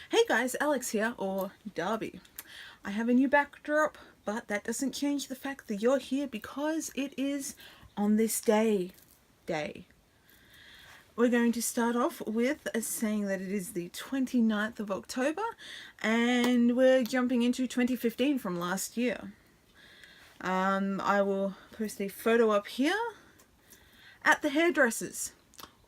Hey guys, Alex here, or Darby. I have a new backdrop, but that doesn't change the fact that you're here because it is on this day. We're going to start off with saying that it is the 29th of October and we're jumping into 2015 from last year. I will post a photo up here at the hairdressers.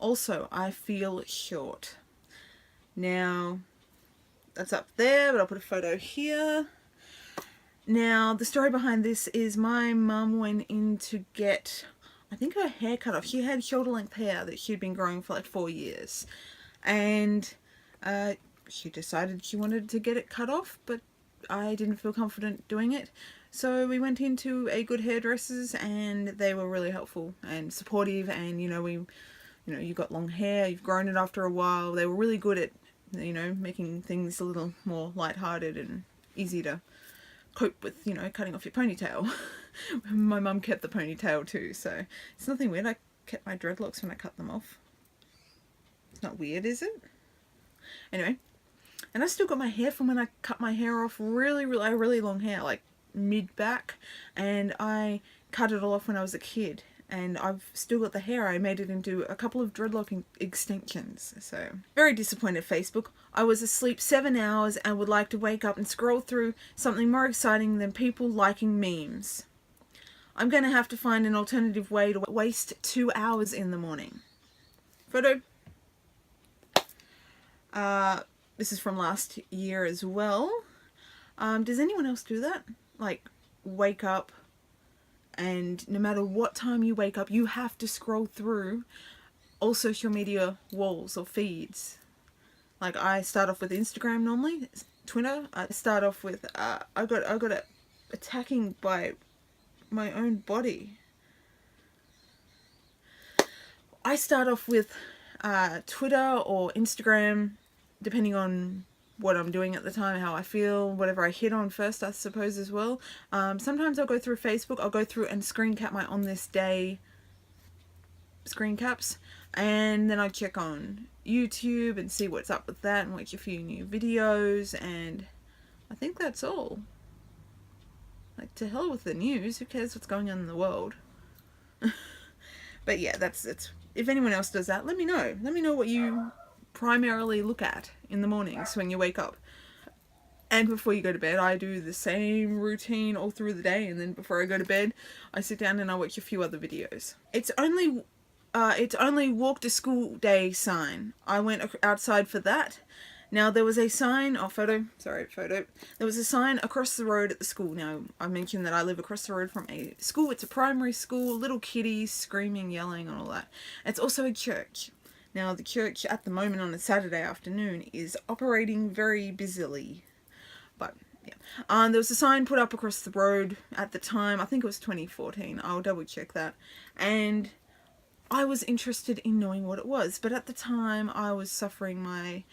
Also, I feel short. Now, that's up there, but I'll put a photo here. Now, the story behind this is my mum went in to get, I think, her hair cut off. She had shoulder length hair that she'd been growing for like 4 years. And she decided she wanted to get it cut off, but I didn't feel confident doing it. So we went into a good hairdressers and they were really helpful and supportive, and you've got long hair, you've grown it after a while. They were really good at making things a little more lighthearted and easy to cope with, cutting off your ponytail. My mum kept the ponytail too, so it's nothing weird. I kept my dreadlocks when I cut them off. It's not weird, is it? Anyway, and I still got my hair from when I cut my hair off really long hair, like mid-back, and I cut it all off when I was a kid. And I've still got the hair. I made it into a couple of dreadlock extensions. So, very disappointed, Facebook. I was asleep 7 hours and would like to wake up and scroll through something more exciting than people liking memes. I'm going to have to find an alternative way to waste 2 hours in the morning. Photo. This is from last year as well. Does anyone else do that? Like, wake up, and no matter what time you wake up, you have to scroll through all social media walls or feeds. Like, I start off with Instagram normally, Twitter. I start off with I got attacking by my own body. I start off with Twitter or Instagram, depending on what I'm doing at the time, how I feel, whatever I hit on first, I suppose, as well. Sometimes I'll go through Facebook. I'll go through and screen cap my on this day screen caps, and then I check on YouTube and see what's up with that and watch a few new videos, and I think that's all. Like, to hell with the news, who cares what's going on in the world? But yeah, it's if anyone else does that, let me know. Let me know what you primarily look at in the mornings when you wake up. And before you go to bed, I do the same routine all through the day, and then before I go to bed, I sit down and I watch a few other videos. It's only walk to school day sign. I went outside for that. Now, there was a sign, photo. There was a sign across the road at the school. Now, I mentioned that I live across the road from a school. It's a primary school, little kiddies screaming, yelling, and all that. It's also a church. Now, the church at the moment on a Saturday afternoon is operating very busily. But, yeah. There was a sign put up across the road at the time. I think it was 2014. I'll double check that. And I was interested in knowing what it was. But at the time, I was suffering my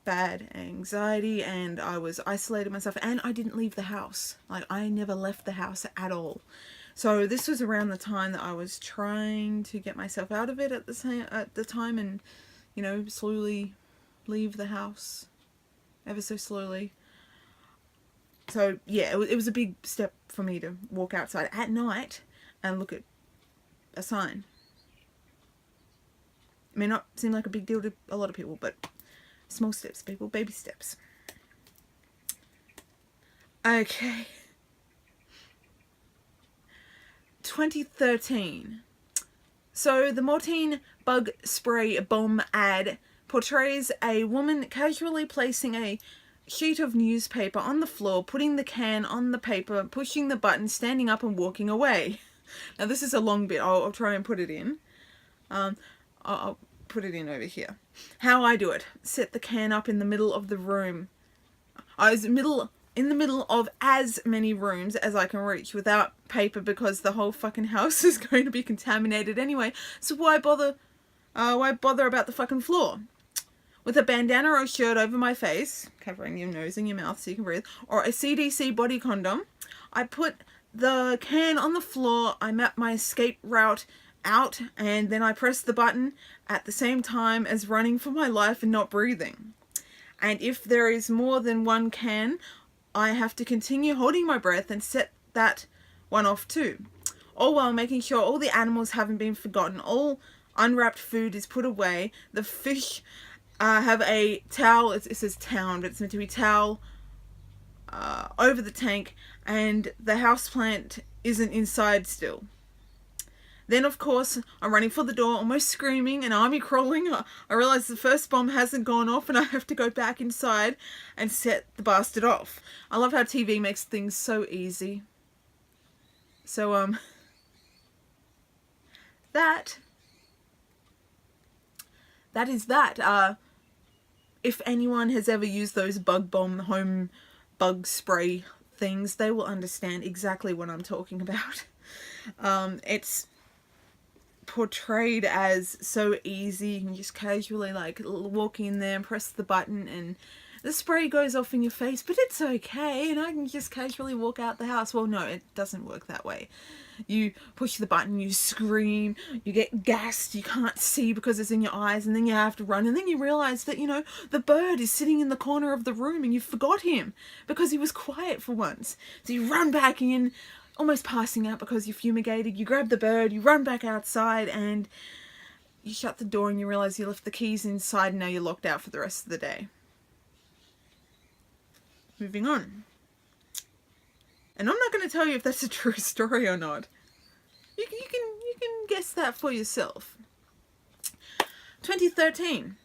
bad anxiety and I was isolating myself. And I didn't leave the house. Like, I never left the house at all. So this was around the time that I was trying to get myself out of it at the time, and slowly leave the house, ever so slowly. So yeah, it was a big step for me to walk outside at night and look at a sign. It may not seem like a big deal to a lot of people, but small steps, people, baby steps. Okay. 2013. So the Mortein bug spray bomb ad portrays a woman casually placing a sheet of newspaper on the floor, putting the can on the paper, pushing the button, standing up and walking away. Now, this is a long bit. I'll try and put it in. I'll put it in over here. How I do it: set the can up in the middle of the room. In the middle of as many rooms as I can reach without paper, because the whole fucking house is going to be contaminated anyway. So why bother about the fucking floor? With a bandana or a shirt over my face, covering your nose and your mouth so you can breathe, or a CDC body condom, I put the can on the floor, I map my escape route out, and then I press the button at the same time as running for my life and not breathing. And if there is more than one can, I have to continue holding my breath and set that one off too. All while making sure all the animals haven't been forgotten, all unwrapped food is put away, the fish have a towel, it says town, but it's meant to be towel over the tank, and the houseplant isn't inside still. Then, of course, I'm running for the door, almost screaming and army crawling. I realise the first bomb hasn't gone off and I have to go back inside and set the bastard off. I love how TV makes things so easy. So, that is that. If anyone has ever used those bug bomb home bug spray things, they will understand exactly what I'm talking about. It's portrayed as so easy. You can just casually like walk in there and press the button and the spray goes off in your face, but it's okay and I can just casually walk out the house. Well, no, it doesn't work that way. You push the button, you scream, you get gassed, you can't see because it's in your eyes, and then you have to run, and then you realise that, you know, the bird is sitting in the corner of the room and you forgot him because he was quiet for once. So you run back in, almost passing out because you fumigated, you grab the bird, you run back outside, and you shut the door and you realise you left the keys inside and now you're locked out for the rest of the day. Moving on. And I'm not going to tell you if that's a true story or not. You can guess that for yourself. 2013.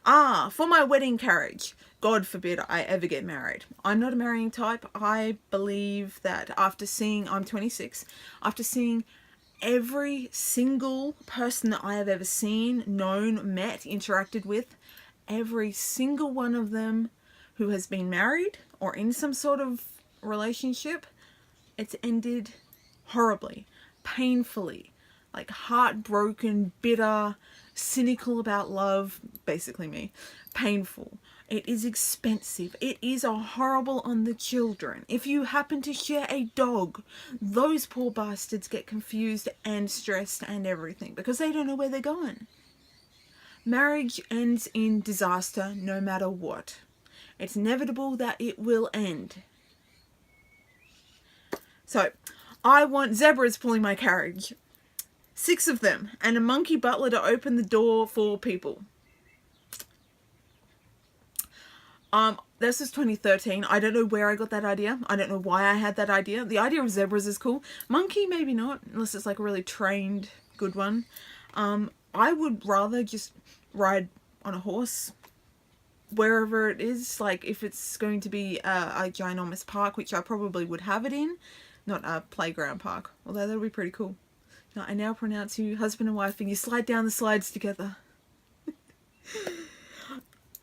For my wedding carriage. God forbid I ever get married. I'm not a marrying type. I believe that I'm 26, after seeing every single person that I have ever seen, known, met, interacted with, every single one of them who has been married or in some sort of relationship, it's ended horribly, painfully, like heartbroken, bitter, cynical about love, basically me, painful. It is expensive. It is a horrible on the children. If you happen to share a dog, those poor bastards get confused and stressed and everything because they don't know where they're going. Marriage ends in disaster no matter what. It's inevitable that it will end. So, I want zebras pulling my carriage. 6 of them. And a monkey butler to open the door for people. This is 2013. I don't know where I got that idea. I don't know why I had that idea. The idea of zebras is cool. Monkey, maybe not, unless it's like a really trained, good one. I would rather just ride on a horse wherever it is. Like if it's going to be a ginormous park, which I probably would have it in, not a playground park. Although that would be pretty cool. Now, I now pronounce you husband and wife and you slide down the slides together.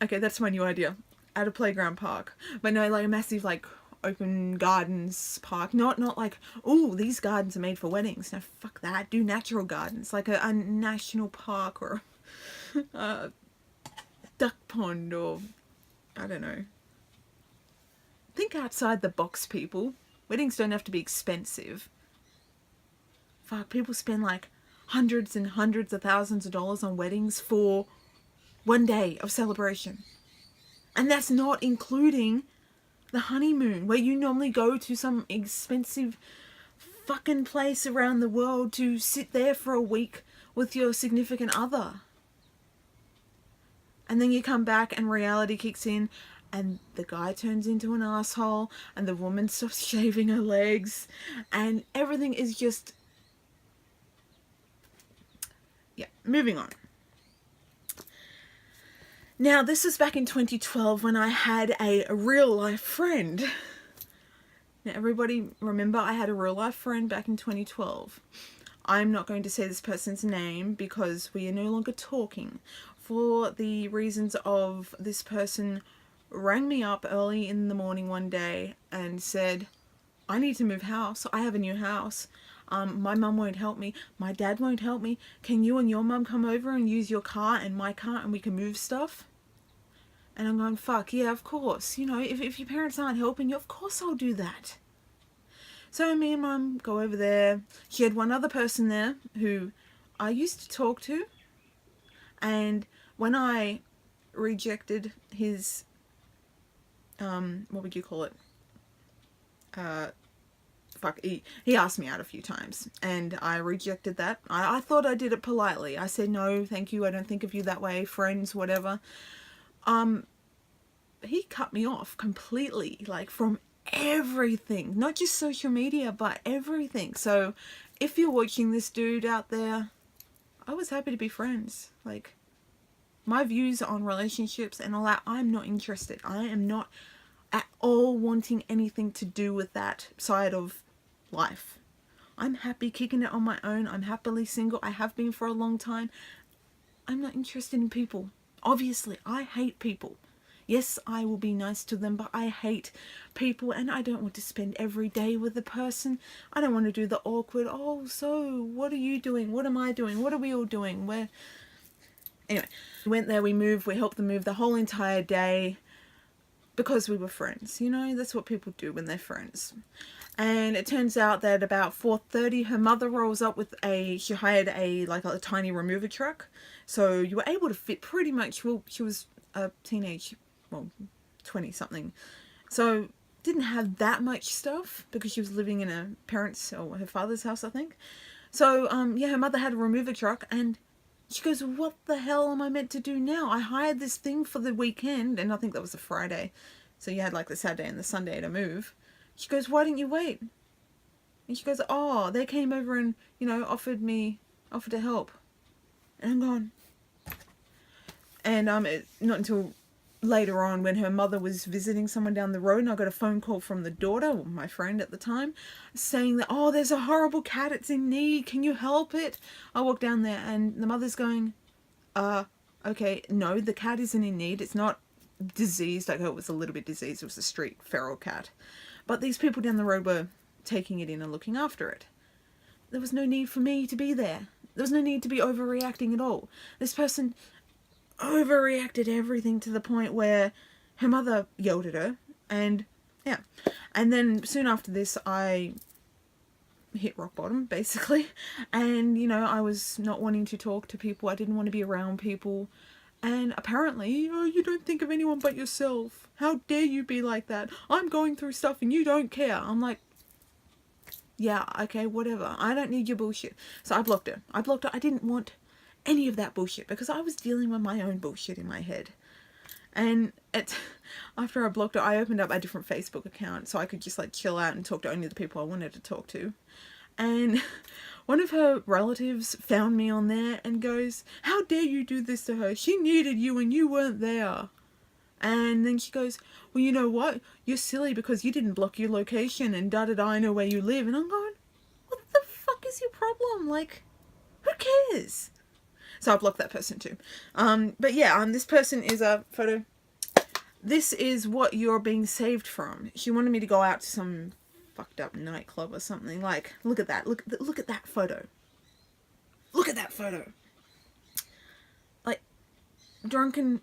Okay, that's my new idea. At a playground park. But no, like a massive, like, open gardens park. Not like, oh, these gardens are made for weddings. No, fuck that. Do natural gardens. Like a national park or a duck pond or, I don't know. Think outside the box, people. Weddings don't have to be expensive. Fuck, people spend like hundreds and hundreds of thousands of dollars on weddings for one day of celebration. And that's not including the honeymoon, where you normally go to some expensive fucking place around the world to sit there for a week with your significant other. And then you come back and reality kicks in and the guy turns into an asshole and the woman stops shaving her legs and everything is just... Yeah, moving on. Now, this was back in 2012 when I had a real-life friend. Now, everybody remember I had a real-life friend back in 2012. I'm not going to say this person's name because we are no longer talking for the reasons of this person rang me up early in the morning one day and said, I need to move house. I have a new house. My mum won't help me. My dad won't help me. Can you and your mum come over and use your car and my car and we can move stuff? And I'm going, fuck, yeah, of course. You know, if your parents aren't helping you, of course I'll do that. So me and mum go over there. She had one other person there who I used to talk to. And when I rejected his what would you call it? He asked me out a few times and I rejected that. I thought I did it politely. I said, no, thank you. I don't think of you that way. Friends, whatever. He cut me off completely, like from everything, not just social media, but everything. So if you're watching this, dude out there, I was happy to be friends. Like, my views on relationships and all that, I'm not interested. I am not at all wanting anything to do with that side of life. I'm happy kicking it on my own. I'm happily single. I have been for a long time. I'm not interested in people. Obviously, I hate people. Yes, I will be nice to them, but I hate people and I don't want to spend every day with a person. I don't want to do the awkward, oh, so what are you doing? What am I doing? What are we all doing? Anyway, we went there, we moved, we helped them move the whole entire day because we were friends. You know, that's what people do when they're friends. And it turns out that about 4:30, her mother rolls up with she hired a tiny remover truck. So you were able to fit pretty much, well, she was a teenage, well, 20 something. So didn't have that much stuff because she was living in her parents' or her father's house, I think. So, yeah, her mother had a remover truck and she goes, what the hell am I meant to do now? I hired this thing for the weekend and I think that was a Friday. So you had like the Saturday and the Sunday to move. She goes, why didn't you wait? And she goes, oh, they came over and, you know, offered to help. And I'm going. And not until later on when her mother was visiting someone down the road and I got a phone call from the daughter, my friend at the time, saying that, oh, there's a horrible cat, it's in need, can you help it? I walked down there and the mother's going, okay, no, the cat isn't in need, it's not diseased. Like, it was a little bit diseased, it was a street feral cat. But these people down the road were taking it in and looking after it. There was no need for me to be there. There was no need to be overreacting at all. This person overreacted everything to the point where her mother yelled at her, and yeah. And then soon after this, I hit rock bottom, basically. And, you know, I was not wanting to talk to people. I didn't want to be around people. And apparently, oh, you don't think of anyone but yourself. How dare you be like that? I'm going through stuff and you don't care. I'm like, yeah, okay, whatever. I don't need your bullshit. So I blocked her. I didn't want any of that bullshit because I was dealing with my own bullshit in my head. And after I blocked her, I opened up a different Facebook account so I could just like chill out and talk to only the people I wanted to talk to. And one of her relatives found me on there and goes, how dare you do this to her? She needed you and you weren't there. And then she goes, well, you know what? You're silly because you didn't block your location and da-da-da, I know where you live. And I'm going, what the fuck is your problem? Like, who cares? So I blocked that person too. But yeah, this person is a photo. This is what you're being saved from. She wanted me to go out to some fucked up nightclub or something. Like, look at that. Look at that photo. Look at that photo. Like, drunken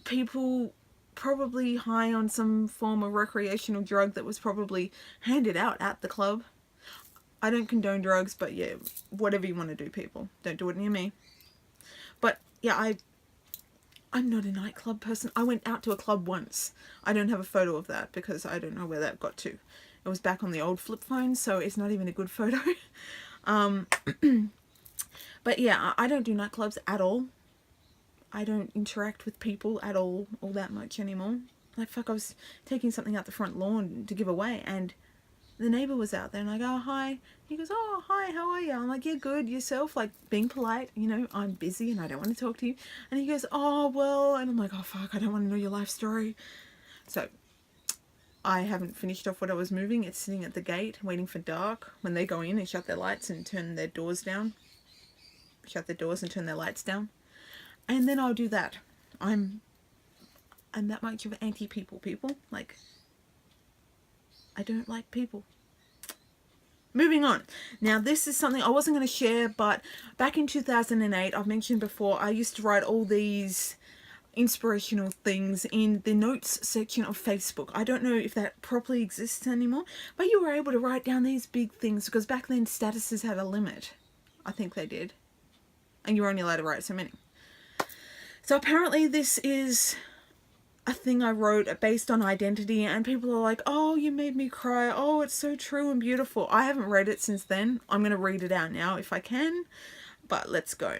people probably high on some form of recreational drug that was probably handed out at the club. I don't condone drugs, but yeah, whatever you want to do, people. Don't do it near me. But yeah, I'm not a nightclub person. I went out to a club once. I don't have a photo of that because I don't know where that got to. It was back on the old flip phone, so it's not even a good photo. But yeah, I don't do nightclubs at all. I don't interact with people at all that much anymore. Like, fuck, I was taking something out the front lawn to give away, and the neighbour was out there, and I go, oh, hi. He goes, oh, hi, how are you? I'm like, yeah, good, yourself? Like, being polite, you know, I'm busy and I don't want to talk to you. And he goes, oh, well, and I'm like, oh, fuck, I don't want to know your life story. So, I haven't finished off what I was moving. It's sitting at the gate, waiting for dark, when they go in and shut their lights and turn their doors down. Shut their doors and turn their lights down. And then I'll do that. I'm that much of an anti-people, like, I don't like people. Moving on. Now, this is something I wasn't going to share, but back in 2008, I've mentioned before, I used to write all these inspirational things in the notes section of Facebook. I don't know if that properly exists anymore, but you were able to write down these big things because back then statuses had a limit. I think they did. And you were only allowed to write so many. So apparently this is a thing I wrote based on identity, and people are like, oh, you made me cry. Oh, it's so true and beautiful. I haven't read it since then. I'm going to read it out now if I can, but let's go.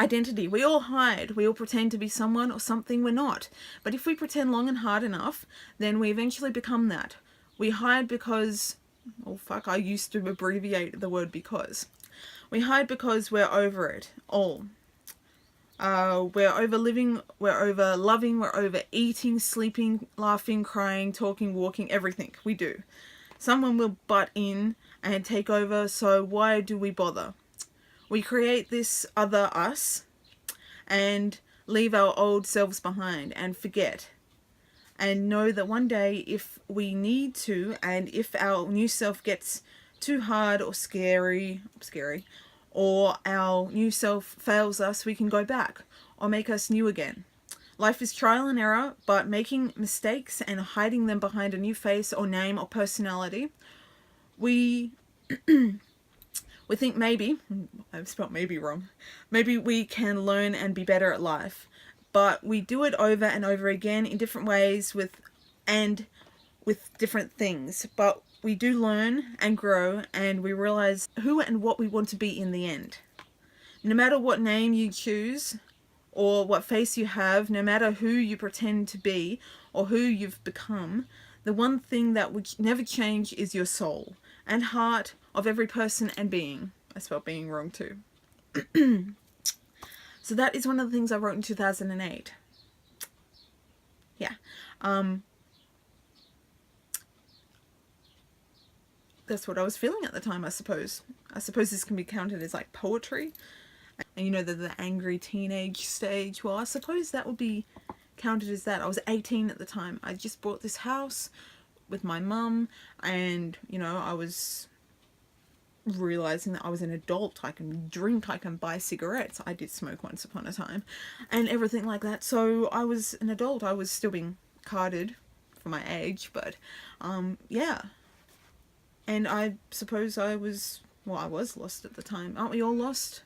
Identity. We all hide. We all pretend to be someone or something we're not. But if we pretend long and hard enough, then we eventually become that. We hide because... oh, fuck, I used to abbreviate the word because. We hide because we're over it all. We're over living, we're over loving, we're over eating, sleeping, laughing, crying, talking, walking, everything. We do. Someone will butt in and take over, so why do we bother? We create this other us and leave our old selves behind and forget. And know that one day, if we need to, and if our new self gets too hard or scary, or our new self fails us, we can go back or make us new again. Life is trial and error, but making mistakes and hiding them behind a new face or name or personality, we think maybe, I've spelled maybe wrong, maybe we can learn and be better at life. But we do it over and over again in different ways with different things. But we do learn and grow, and we realize who and what we want to be in the end. No matter what name you choose or what face you have, no matter who you pretend to be or who you've become, the one thing that would never change is your soul and heart of every person and being. I spelled being wrong too. So that is one of the things I wrote in 2008. Yeah. That's what I was feeling at the time, I suppose. I suppose this can be counted as like poetry. And you know, the angry teenage stage. Well, I suppose that would be counted as that. I was 18 at the time. I just bought this house with my mum, and, you know, I was realizing that I was an adult. I can drink, I can buy cigarettes. I did smoke once upon a time, and everything like that. So I was an adult. I was still being carded for my age, but yeah. And I suppose I was lost at the time. Aren't we all lost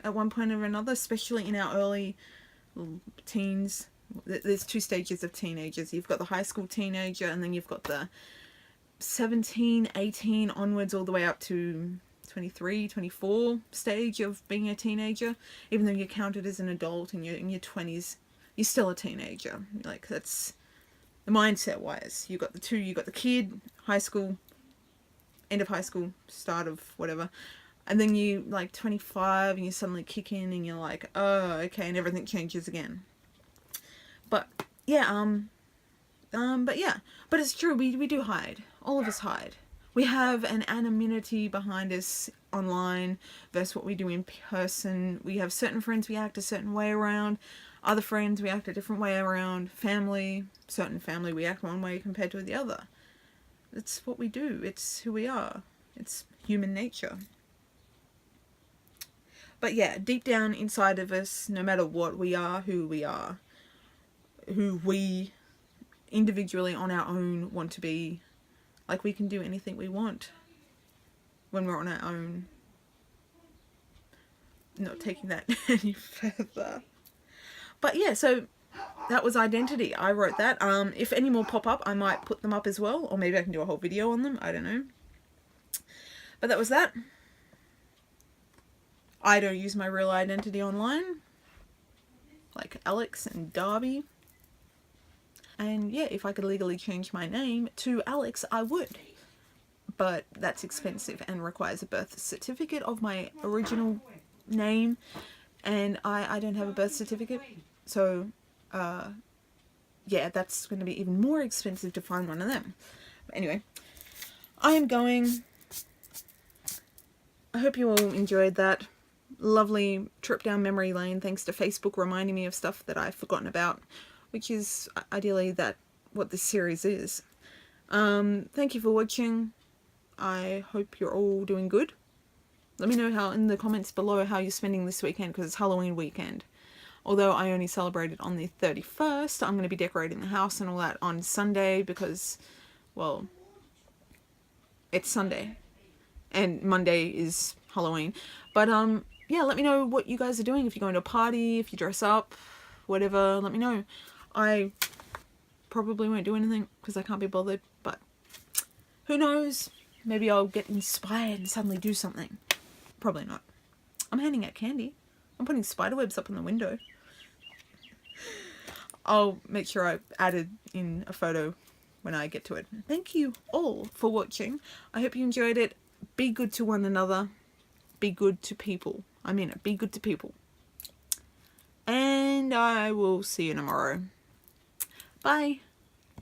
at one point or another, especially in our early teens? There's two stages of teenagers. You've got the high school teenager, and then you've got the 17, 18 onwards all the way up to 23, 24 stage of being a teenager. Even though you're counted as an adult and you're in your 20s, you're still a teenager. Like, that's the mindset wise. You got the kid, high school, end of high school, start of whatever, and then you like 25 and you suddenly kick in and you're like, oh, okay, and everything changes again. But yeah, but it's true, we do hide. All of us hide. We have an anonymity behind us online versus what we do in person. We have certain friends we act a certain way around, other friends we act a different way around, certain family we act one way compared to the other. It's what we do. It's who we are. It's human nature. But yeah, deep down inside of us, no matter what we are, who we individually on our own want to be, like, we can do anything we want when we're on our own. Not taking that any further. But yeah, so that was identity. I wrote that. If any more pop up, I might put them up as well, or maybe I can do a whole video on them. I don't know. But that was that. I don't use my real identity online, like Alex and Darby. And yeah, if I could legally change my name to Alex, I would. But that's expensive and requires a birth certificate of my original name, and I don't have a birth certificate, so yeah, that's going to be even more expensive to find one of them. But anyway, I am going. I hope you all enjoyed that lovely trip down memory lane, thanks to Facebook reminding me of stuff that I've forgotten about, which is ideally what this series is. Thank you for watching. I hope you're all doing good. Let me know in the comments below how you're spending this weekend, because it's Halloween weekend. Although I only celebrated on the 31st, I'm going to be decorating the house and all that on Sunday because, well, it's Sunday and Monday is Halloween. But yeah, let me know what you guys are doing, if you're going to a party, if you dress up, whatever, let me know. I probably won't do anything because I can't be bothered, but who knows? Maybe I'll get inspired and suddenly do something. Probably not. I'm handing out candy. I'm putting spider webs up on the window. I'll make sure I added in a photo when I get to it. Thank you all for watching. I hope you enjoyed it. Be good to one another. Be good to people. I mean it. Be good to people. And I will see you tomorrow. Bye.